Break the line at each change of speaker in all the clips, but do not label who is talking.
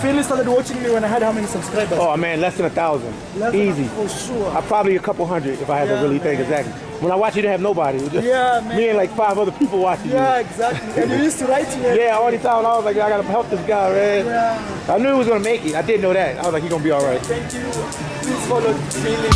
Philly started watching me when I had how many subscribers?
Oh man, less than 1,000. Easy.
For sure.
Probably a couple hundred if I had to really think exactly. When I watch you, didn't have nobody. It was just
Man.
me and like 5 other people watching you.
Yeah, exactly. And you used to write me.
Yeah, all the time. I was like, I gotta help this guy, man.
Yeah.
I knew he was gonna make it. I didn't know that. I was like, he's gonna be all right.
Thank you. Please follow Philly.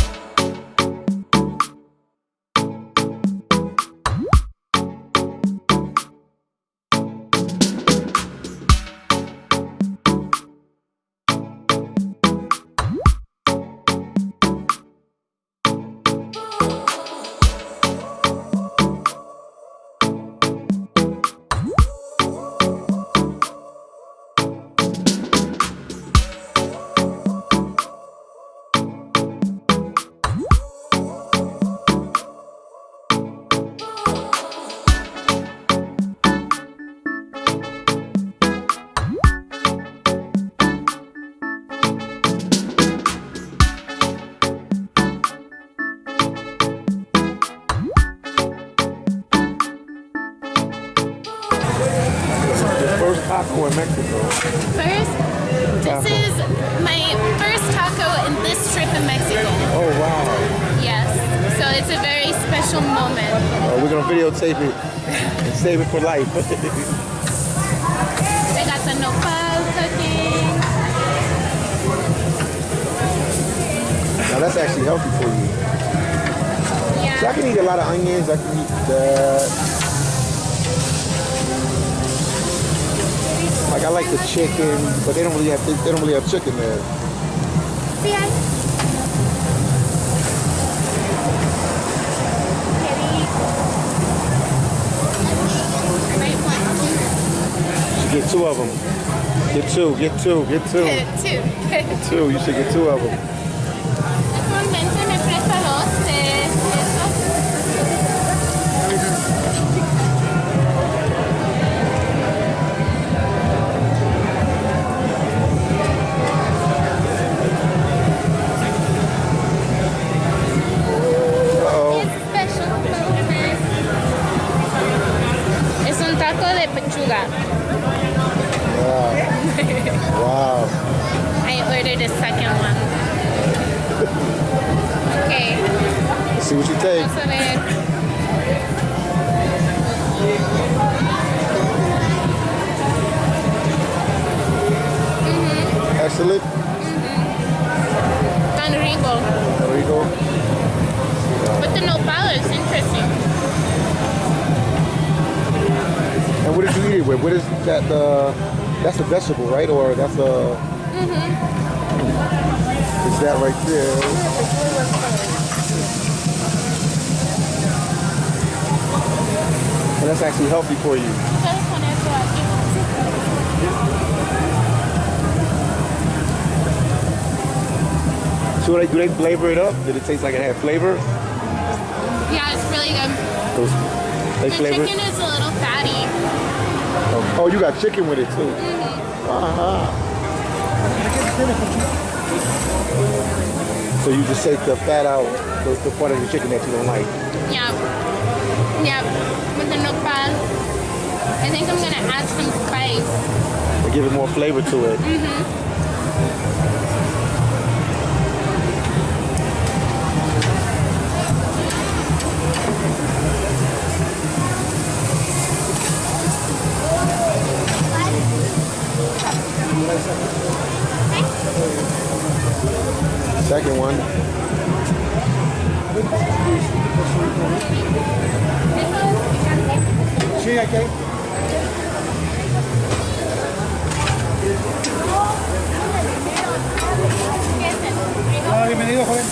Taco in Mexico.
First, this is my first taco in this trip in Mexico.
Oh wow.
Yes, so it's a very special moment.
We're gonna videotape it and save it for life.
They got the nopal cooking.
Now that's actually healthy for you.
Yeah.
So I can eat a lot of onions, I can eat that. Like I like the chicken, but they don't really have chicken there.
Sí hay.
Get 2 of them. Get two.
Two.
You should get 2 of them.
Actualmente me presta 2 de estos. Es un taco de pechuga.
Wow.
I ordered a second one. Okay.
Let's see what you take.
Vamos a ver.
Excellent.
Tan rico.
There we go.
But the nopal is interesting.
And what did you eat it with? What is that? That's a vegetable, right? Or that's a... It's that right there. And that's actually healthy for you. So do they flavor it up? Did it taste like it had flavor?
Yeah, it's really good.
They
The
flavor
chicken is a little fatty.
Oh, you got chicken with it too. So you just take the fat out, the part of the chicken that you don't like.
Yeah. Yeah. With the nopal, I think I'm gonna add some spice.
To give it more flavor to it. Second one.
Sí, aquí hay. Hola, bienvenido, joven.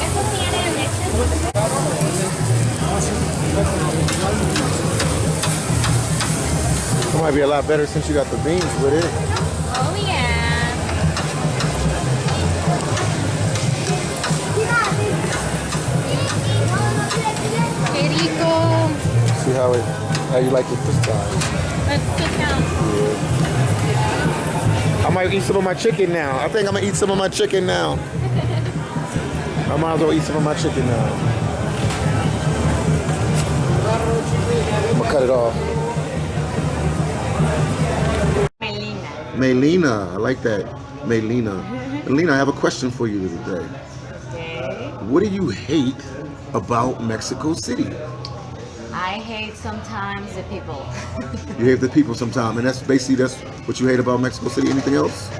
¿Esto tiene leche?
It might be a lot better since you got the beans with it.
Oh yeah. Qué rico.
See how you like it this time.
Let's sit down.
I might eat some of my chicken now. I think I'm gonna eat some of my chicken now. I might as well eat some of my chicken now. cut it off.
Melina.
Melina, I like that. Melina. Melina, I have a question for you today.
Okay.
What do you hate about Mexico City?
I hate sometimes the people.
You hate the people sometimes, and that's what you hate about Mexico City. Anything else?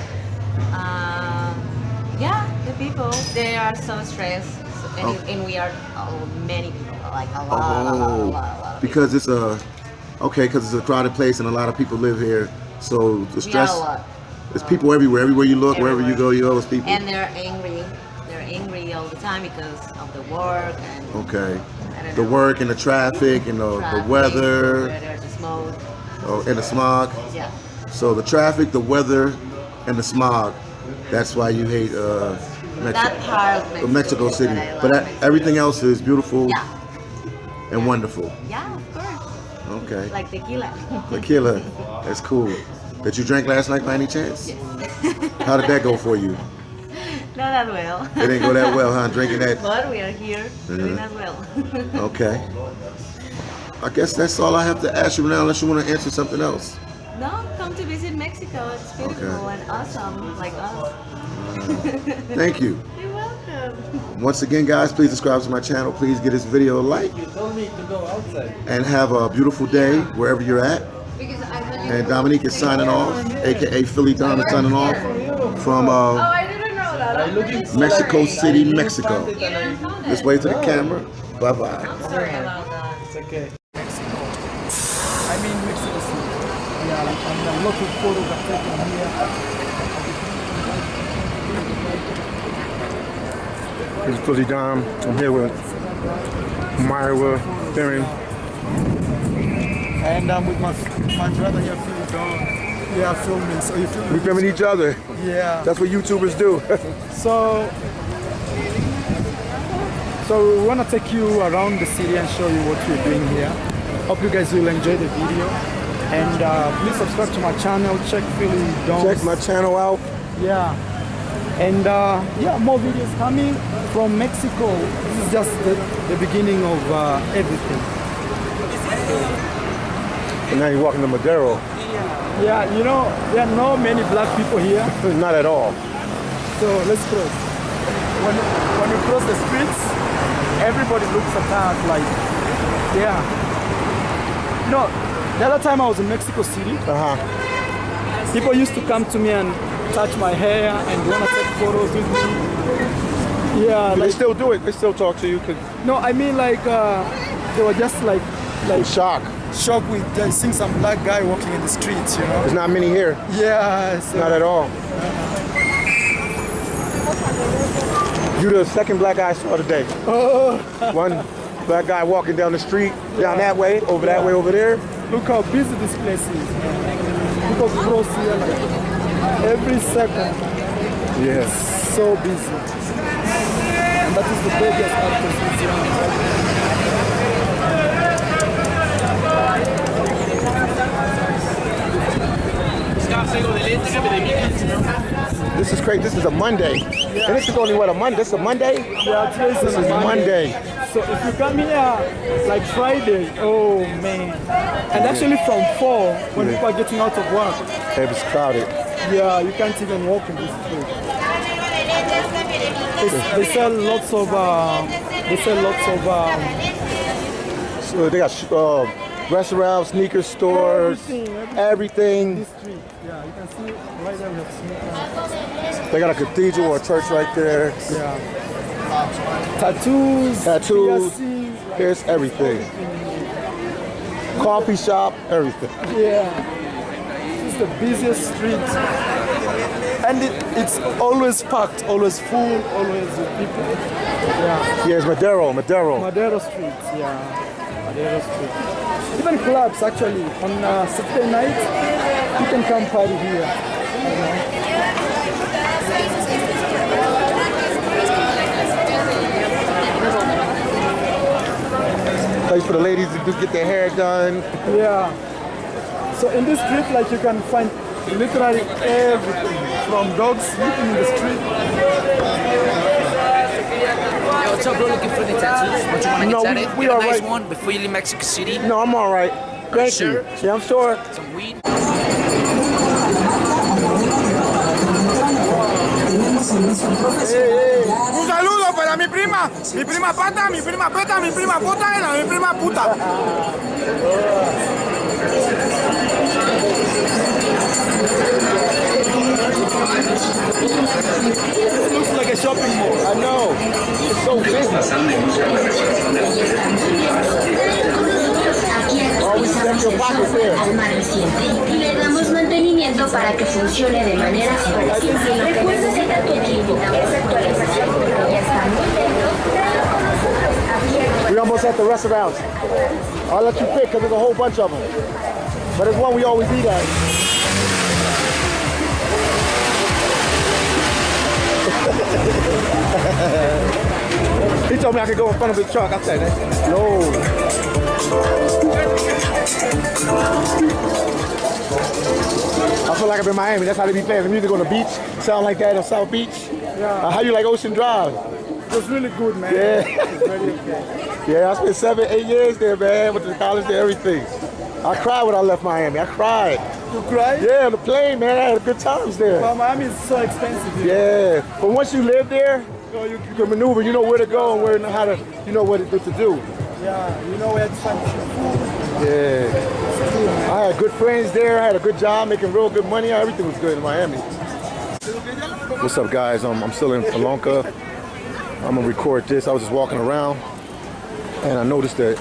Yeah, the people. They are so stressed, and,
Oh.
and we are many people, like a lot.
Because it's because it's a crowded place and a lot of people live here, so the stress.
Yeah, a lot.
There's people everywhere. Everywhere you look, wherever you go, you always people.
And they're angry. They're angry all the time because of the work and
Okay.
I don't
The
know,
work and the traffic and the
traffic,
weather,
the smoke.
and the smog.
Yeah.
So the traffic, the weather, and the smog. That's why you hate
That part of
Mexico City.
that I love
But
Mexico.
everything else is beautiful
Yeah.
and wonderful.
Yeah, of course.
Okay.
Like tequila.
Tequila. That's cool. That you drank last night by any chance? How did that go for you?
Not that well.
It didn't go that well, huh? Drinking that.
But we are here doing as well.
Okay. I guess that's all I have to ask you now, unless you want to answer something else.
No, come to visit Mexico. It's beautiful and awesome, like us.
Thank you.
You're welcome.
Once again, guys, please subscribe to my channel. Please give this video a like.
You told me to go outside.
And have a beautiful day wherever you're at.
Because I thought you
And Dominique is signing off, aka Philly Dom is signing off from
I didn't know that.
Mexico City, Mexico.
You didn't know that.
Just wave to the camera. Bye-bye.
I'm sorry about that.
It's okay. Mexico. I mean Mexico City. Yeah, and a lot of photos are taken here.
This is Philly Dom. I'm here with Myra, Theron.
And I'm with my brother here, Philly Dom. Yeah, filming. So you filming?
We filming each other.
Yeah.
That's what YouTubers do.
So we want to take you around the city and show you what we're doing here. Hope you guys will enjoy the video. And please subscribe to my channel. Check Philly Dom.
Check my channel out.
Yeah. And yeah, more videos coming from Mexico. This is just the beginning of everything.
And now you're walking to Madero.
Yeah, you know, there are not many black people here.
Not at all.
So let's cross. When you cross the streets, everybody looks at us like, yeah. No, the other time I was in Mexico City, people used to come to me and touch my hair and want to take photos with me. Yeah,
They
like,
still do it. They still talk to you.
no, I mean like they were just like
Shock.
shocked with seeing some black guy walking in the streets, you know.
There's not many here.
Yeah, so
Not at all. You're the second black guy I saw today. One black guy walking down the street, down that way, over that way, over there.
look how busy this place is. People cross here like every second.
Yes.
So busy. And that is the biggest artist museum.
This is crazy. This is a Monday. And this is only what, a Monday? This is a Monday?
Yeah, today's
This is Monday.
So if you come here like Friday, oh man. And actually from 4, when people are getting out of work,
It was crowded.
yeah, you can't even walk in this street. They sell lots of
So they got restaurants, sneaker stores, everything.
this street. Yeah, you can see right there we have sneakers.
They got a cathedral or a church right there.
Yeah. Tattoos, piercings,
There's everything. Coffee shop, everything.
yeah. This is the busiest street. And it's always packed, always full, always with people. Yeah.
Yes, Madero.
Madero Street, yeah. Madero Street. Even clubs actually. On Saturday night, you can come party here. You know?
Place for the ladies to get their hair done.
Yeah. So in this street, like you can find literally everything from dogs sleeping in the street.
What's up, bro? Looking for the tattoos? What you want to
No,
get tatted?
we
Get a
all
nice
right.
one before you leave Mexico City.
No, I'm all right. Thank you. Yeah, I'm sure.
Some weed.
Un saludo para mi prima pata, mi prima peta, mi prima puta y mi prima puta.
It looks like a shopping mall.
I know. It's so busy. Always check your pockets there.
Al mar reciente y le damos mantenimiento para que funcione de manera segura. Si lo que necesita tu equipo es actualización pero ya está muy lento, tráelo con nosotros abierto.
We almost at the restaurants. I'll let you pick because there's a whole bunch of them. But there's one we always eat at. He told me I could go in front of his truck. I said, no. I feel like I'm in Miami. That's how they be playing the music on the beach. Sound like that on South Beach.
Yeah.
How you like Ocean Drive?
It was really good, man.
Yeah.
It's very okay.
Yeah, I spent 7-8 years there, man. Went to college there, everything. I cried when I left Miami. I cried.
You cried?
Yeah, on the plane, man. I had good times there.
Well, Miami is so expensive here.
Yeah, but once you live there, you can maneuver. You know where to go and where how to, you know what to do.
Yeah, you know where to find food.
Yeah. I had good friends there. I had a good job, making real good money. Everything was good in Miami. What's up, guys? I'm still in Palonka. I'm gonna record this. I was just walking around, and I noticed that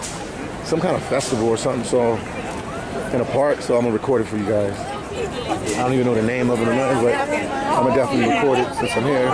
some kind of festival or something. So in a park. So I'm gonna record it for you guys. I don't even know the name of it or nothing, but I'm gonna definitely record it since I'm here.